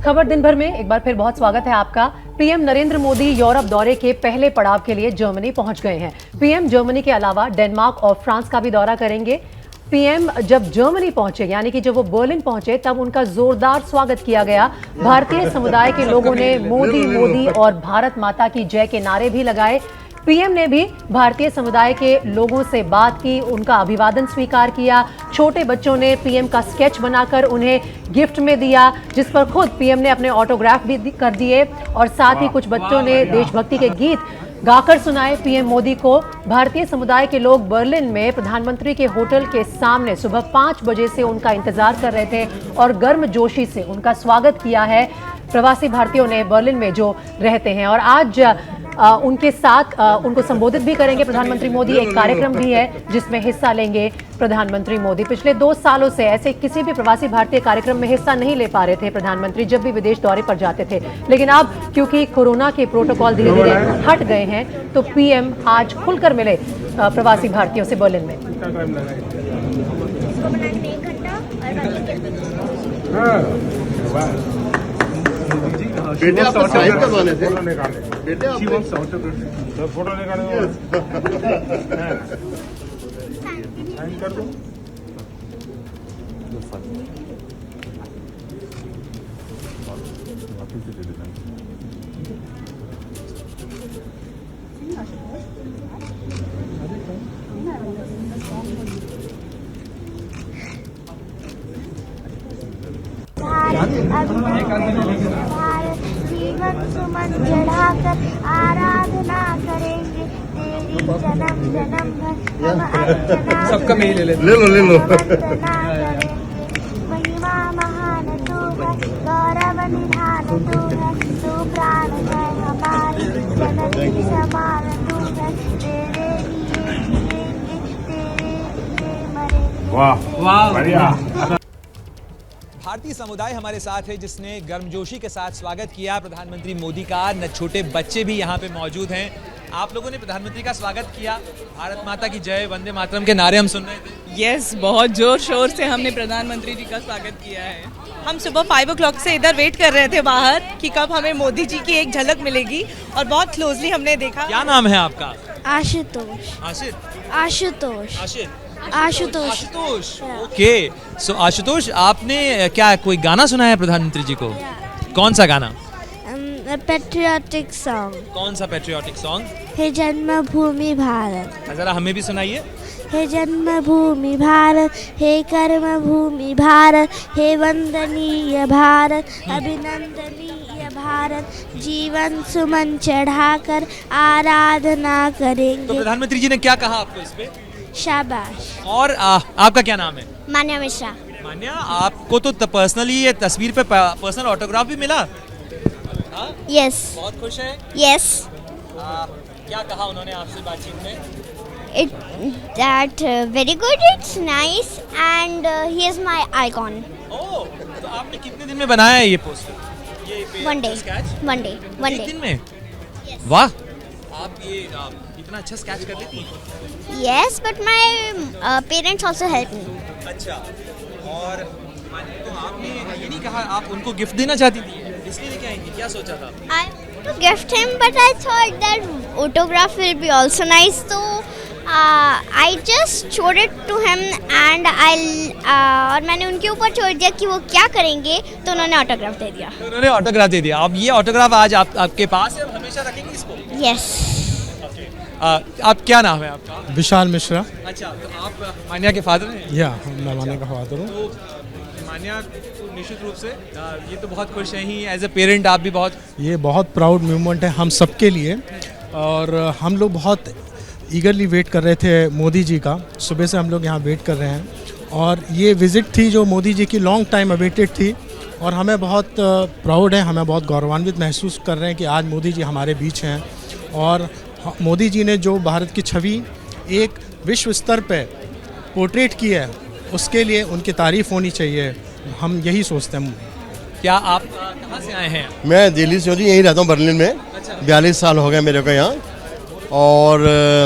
खबर दिन भर में एक बार फिर बहुत स्वागत है आपका। पीएम नरेंद्र मोदी यूरोप दौरे के पहले पड़ाव के लिए जर्मनी पहुंच गए हैं। पीएम जर्मनी के अलावा डेनमार्क और फ्रांस का भी दौरा करेंगे। पीएम जब जर्मनी पहुंचे, यानी कि जब वो बर्लिन पहुंचे, तब उनका जोरदार स्वागत किया गया। भारतीय समुदाय के लोगों ने मोदी मोदी और भारत माता की जय के नारे भी लगाए। पीएम ने भी भारतीय समुदाय के लोगों से बात की, उनका अभिवादन स्वीकार किया। छोटे बच्चों ने पीएम का स्केच बनाकर उन्हें गिफ्ट में दिया, जिस पर खुद पीएम ने अपने ऑटोग्राफ भी कर दिए और साथ ही कुछ बच्चों ने देशभक्ति के गीत गाकर सुनाए पीएम मोदी को। भारतीय समुदाय के लोग बर्लिन में प्रधानमंत्री के होटल के सामने सुबह 5 बजे से उनका इंतजार कर रहे थे और गर्मजोशी से उनका स्वागत किया है प्रवासी भारतीयों ने बर्लिन में जो रहते हैं। और आज उनके साथ उनको संबोधित भी करेंगे प्रधानमंत्री मोदी। एक कार्यक्रम भी है जिसमें हिस्सा लेंगे प्रधानमंत्री मोदी। पिछले 2 सालों से ऐसे किसी भी प्रवासी भारतीय कार्यक्रम में हिस्सा नहीं ले पा रहे थे प्रधानमंत्री, जब भी विदेश दौरे पर जाते थे। लेकिन अब क्योंकि कोरोना के प्रोटोकॉल धीरे धीरे हट गए हैं, तो पीएम आज खुलकर मिले प्रवासी भारतीयों से बर्लिन में। बेटे आप साइन करवाने थे। बेटे आप फोटो निकालेंगे, साइन कर दो। जीवन सुमन चढ़ाकर आराधना करेंगे तेरी जन्म जन्म भर हम अर्चना सबका मेल ले लो करेंगे। महिमा महान तू है, गौरव निधान तू है, तू प्राण है हमारी जननी समान तू है। तेरे लिए जिएंगे, तेरे लिए मरेंगे। वाह वाह बढ़िया। भारतीय समुदाय हमारे साथ है जिसने गर्मजोशी के साथ स्वागत किया प्रधानमंत्री मोदी का। न छोटे बच्चे भी यहाँ पे मौजूद हैं। आप लोगों ने प्रधानमंत्री का स्वागत किया, भारत माता की जय, वंदे मातरम के नारे हम सुन रहे थे। यस, बहुत जोर शोर से हमने प्रधानमंत्री जी का स्वागत किया है। हम सुबह 5 o'clock से इधर वेट कर रहे थे बाहर कि कब हमें मोदी जी की एक झलक मिलेगी, और बहुत क्लोजली हमने देखा। क्या नाम है आपका? आशुतोष। आशुतोष। आशुतोष। ओके, सो आशुतोष, आपने क्या कोई गाना सुना है प्रधानमंत्री जी को? कौन सा गाना? Patriotic song. कौन सा पेट्रियोटिक सॉन्ग? हे जन्मभूमि भारत। जरा हमें भी सुनाइए। हे जन्मभूमि भारत, हे कर्मभूमि भारत, हे वंदनीय भारत, अभिनंदनीय भारत, जीवन सुमन चढ़ाकर आराधना करेंगे। तो प्रधानमंत्री जी ने क्या कहा आपको इस पे? शाबाश। और आपका क्या नाम है? मान्या मिश्रा। मान्या, आपको तो पर्सनली ये तस्वीर पे पर्सनल ऑटोग्राफ भी मिला? यस। बहुत खुश है? यस। क्या कहा उन्होंने आपसे बातचीत में? That very good, it's nice and he is my icon. ओह, तो आपने कितने दिन में बनाया है ये पोस्टर? ये One day. One day. One एक day. दिन में? वाह, आप ये इतना अच्छा स्केच कर लेती हैं? Yes, but my parents also help me. अच्छा, और तो आपने ये नहीं कहा आप उनको गिफ्ट देना चाहती थी, इसलिए लेके आई थी? क्या सोचा था? I to gift him, but I thought that autograph will be also nice. So I just showed it to him and और मैंने उनके ऊपर छोड़ दिया कि वो क्या करेंगे, तो उन्होंने ऑटोग्राफ दे दिया। तो उन्होंने ऑटोग्राफ दे दिया। अब ये ऑटोग्राफ आज आपके पास है, हमेशा रखेंगे इसको? Yes. आप क्या नाम है आपका? विशाल मिश्रा। अच्छा, तो आप मान्या के फादर हैं? या मैं मान्या का फादर हूँ। तो मान्या तो निश्चित रूप से ये तो बहुत खुश हैं ही, एज ए पेरेंट आप भी बहुत। ये बहुत प्राउड मोमेंट है हम सब के लिए, और हम लोग बहुत ईगरली वेट कर रहे थे मोदी जी का। सुबह से हम लोग यहाँ वेट कर रहे हैं, और ये विज़िट थी जो मोदी जी की लॉन्ग टाइम अवेटेड थी, और हमें बहुत प्राउड है, हमें बहुत गौरवान्वित महसूस कर रहे हैं कि आज मोदी जी हमारे बीच हैं। और मोदी जी ने जो भारत की छवि एक विश्व स्तर पे पोर्ट्रेट की है, उसके लिए उनकी तारीफ़ होनी चाहिए, हम यही सोचते हैं। क्या आप कहाँ से आए हैं? मैं दिल्ली से हूँ जी, यहीं रहता हूँ बर्लिन में। 42 साल हो गए मेरे को यहाँ, और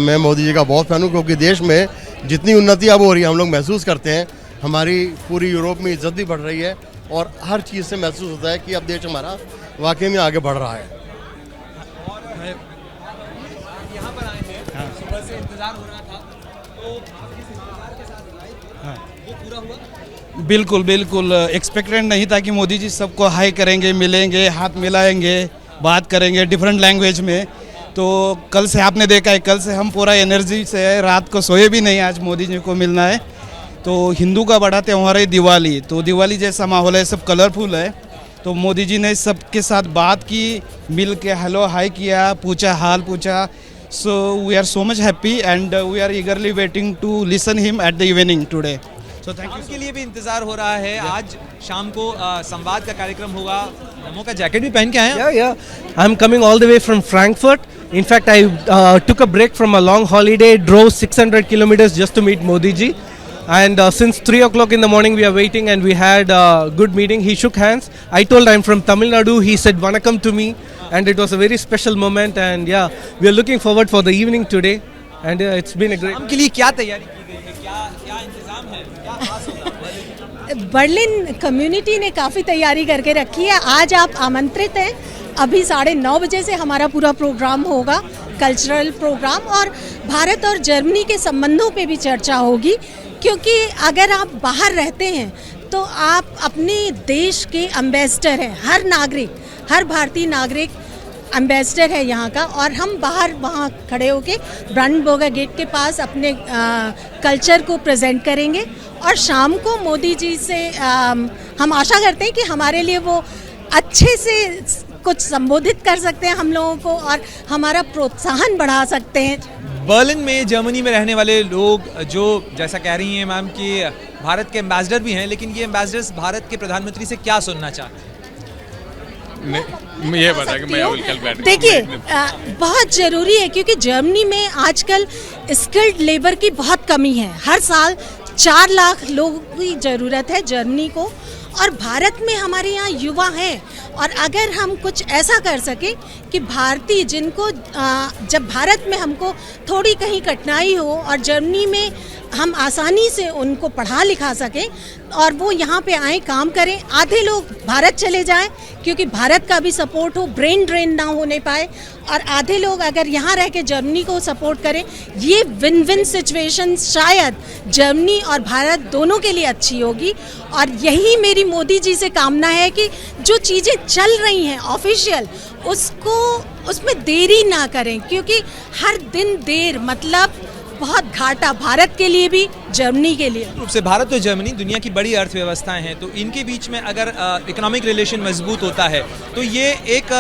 मैं मोदी जी का बहुत फैन हूँ, क्योंकि देश में जितनी उन्नति अब हो रही है हम लोग महसूस करते हैं। हमारी पूरी यूरोप में इज्जत भी बढ़ रही है, और हर चीज़ से महसूस होता है कि अब देश हमारा वाकई में आगे बढ़ रहा है। यहाँ पर आए हैं, सुबह से इंतजार हो रहा था, तो आप जिस इंतजार के साथ आए, वो पूरा हुआ? बिल्कुल बिल्कुल एक्सपेक्टेड नहीं था कि मोदी जी सबको हाई करेंगे, मिलेंगे, हाथ मिलाएंगे, बात करेंगे डिफरेंट लैंग्वेज में। तो कल से आपने देखा है, कल से हम पूरा एनर्जी से है, रात को सोए भी नहीं, आज मोदी जी को मिलना है। तो हिंदू का बड़ा त्यौहार है दिवाली, तो दिवाली जैसा माहौल है, सब कलरफुल है। तो मोदी जी ने सबके साथ बात की, मिल के हेलो हाई किया, पूछा हाल पूछा। So we are so much happy and we are eagerly waiting to listen him at the evening today. So thank you. शाम के लिए भी इंतजार हो रहा है। आज शाम को संवाद का कार्यक्रम होगा। नमो का जैकेट भी पहन के आए हैं? Yeah. I'm coming all the way from Frankfurt. In fact, I took a break from a long holiday, drove 600 kilometers just to meet Modi ji. And since 3 o'clock in the morning, we are waiting, and we had a good meeting. He shook hands. I told I'm from Tamil Nadu. He said "Vanakkam" to me, and it was a very special moment. And yeah, we are looking forward for the evening today. And it's been a great. शाम के लिए क्या तैयारी की गई है? क्या इंतजाम है? क्या खास होगा? बर्लिन कम्युनिटी ने काफ़ी तैयारी करके रखी है। आज आप आमंत्रित हैं। अभी 9:30 बजे से हमारा पूरा प्रोग्राम होगा, कल्चरल प्रोग्राम, और भारत और जर्मनी के संबंधों पे भी चर्चा होगी। क्योंकि अगर आप बाहर रहते हैं तो आप अपने देश के एम्बेसडर हैं। हर नागरिक, हर भारतीय नागरिक एम्बेसडर है यहाँ का, और हम बाहर वहाँ खड़े होके ब्रांडनबर्गर गेट के पास अपने कल्चर को प्रेजेंट करेंगे। और शाम को मोदी जी से हम आशा करते हैं कि हमारे लिए वो अच्छे से कुछ संबोधित कर सकते हैं हम लोगों को, और हमारा प्रोत्साहन बढ़ा सकते हैं। बर्लिन में, जर्मनी में रहने वाले लोग जो जैसा कह रही हैं मैम कि भारत के एम्बेसडर भी हैं, लेकिन ये एम्बेसडर्स भारत के प्रधानमंत्री से क्या सुनना चाहते हैं? ये बता कि मैं कल बैठ। देखिए, बहुत ज़रूरी है, क्योंकि जर्मनी में आजकल स्किल्ड लेबर की बहुत कमी है। हर साल 4 लाख लोगों की ज़रूरत है जर्मनी को, और भारत में हमारे यहाँ युवा हैं। और अगर हम कुछ ऐसा कर सकें कि भारतीय जिनको जब भारत में हमको थोड़ी कहीं कठिनाई हो और जर्मनी में हम आसानी से उनको पढ़ा लिखा सकें और वो यहाँ पे आए, काम करें। आधे लोग भारत चले जाएं क्योंकि भारत का भी सपोर्ट हो, ब्रेन ड्रेन ना होने पाए, और आधे लोग अगर यहाँ रह के जर्मनी को सपोर्ट करें। ये विन विन सिचुएशन शायद जर्मनी और भारत दोनों के लिए अच्छी होगी। और यही मेरी मोदी जी से कामना है कि जो चीज़ें चल रही हैं ऑफिशियल, उसमें देरी ना करें, क्योंकि हर दिन देर मतलब बहुत घाटा, भारत के लिए भी, जर्मनी के लिए। रूप से भारत और जर्मनी दुनिया की बड़ी अर्थव्यवस्थाएं हैं, तो इनके बीच में अगर इकोनॉमिक रिलेशन मजबूत होता है तो ये एक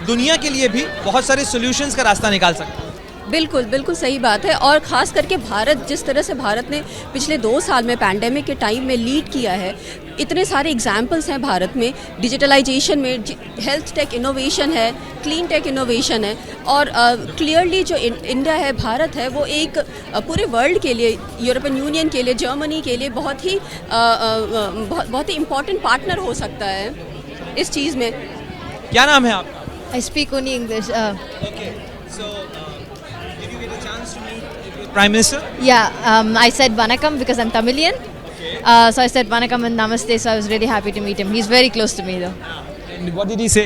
दुनिया के लिए भी बहुत सारे सॉल्यूशंस का रास्ता निकाल सकता है। बिल्कुल बिल्कुल सही बात है। और ख़ास करके भारत, जिस तरह से भारत ने पिछले 2 साल में पैंडेमिक के टाइम में लीड किया है, इतने सारे एग्जाम्पल्स हैं भारत में, डिजिटलाइजेशन में, हेल्थ टेक इनोवेशन है, क्लीन टेक इनोवेशन है। और क्लियरली जो इंडिया है, भारत है, वो एक पूरे वर्ल्ड के लिए, यूरोपियन यूनियन के लिए, जर्मनी के लिए बहुत ही इम्पोर्टेंट पार्टनर हो सकता है इस चीज़ में। क्या नाम है आपका? I speak only English. Okay. So, did you get a chance to meet Prime Minister? Yeah, I said Vanakkam because I'm Tamilian. So I said Vanakkam and Namaste, so I was really happy to meet him. He's very close to me though. And what did he say?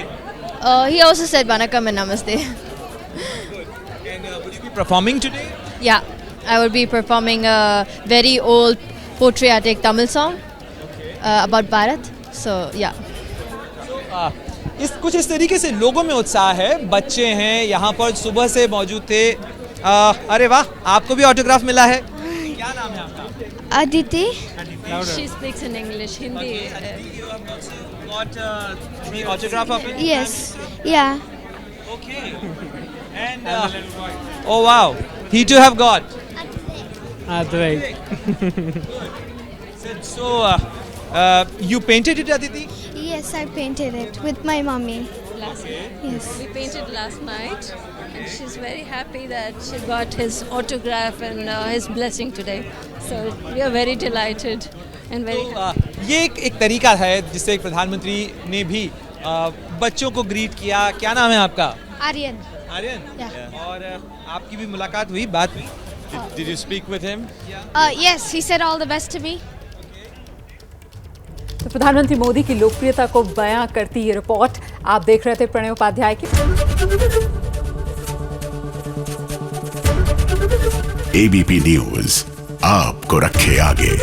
He also said Vanakkam and Namaste. Good. And would you be performing today? Yeah, I will be performing a very old patriotic Tamil song about Bharat. So yeah. कुछ इस तरीके से लोगों में उत्साह है। बच्चे हैं यहाँ पर, सुबह से मौजूद थे। अरे वाह, आपको भी ऑटोग्राफ मिला है। क्या नाम है आपका? Aditi. She speaks in English, Hindi. You have also got the autograph of it? Yes. Yeah. Okay. And oh wow, he too have got. That's right. So you painted it, Aditi? Yes, I painted it with my mummy. Yes. We painted last night, and she's very happy that she got his autograph and his blessing today. So we are very delighted and very happy. ये एक तरीका है जिससे एक प्रधानमंत्री ने भी बच्चों को ग्रीट किया। क्या नाम है आपका? Aryan. आर्यन। Yeah. और आपकी भी मुलाकात हुई, बात हुई? Did you speak with him? Yes, he said all the best to me. तो प्रधानमंत्री मोदी की लोकप्रियता को बयां करती ये रिपोर्ट। आप देख रहे थे प्रणय उपाध्याय की। एबीपी न्यूज आपको रखे आगे।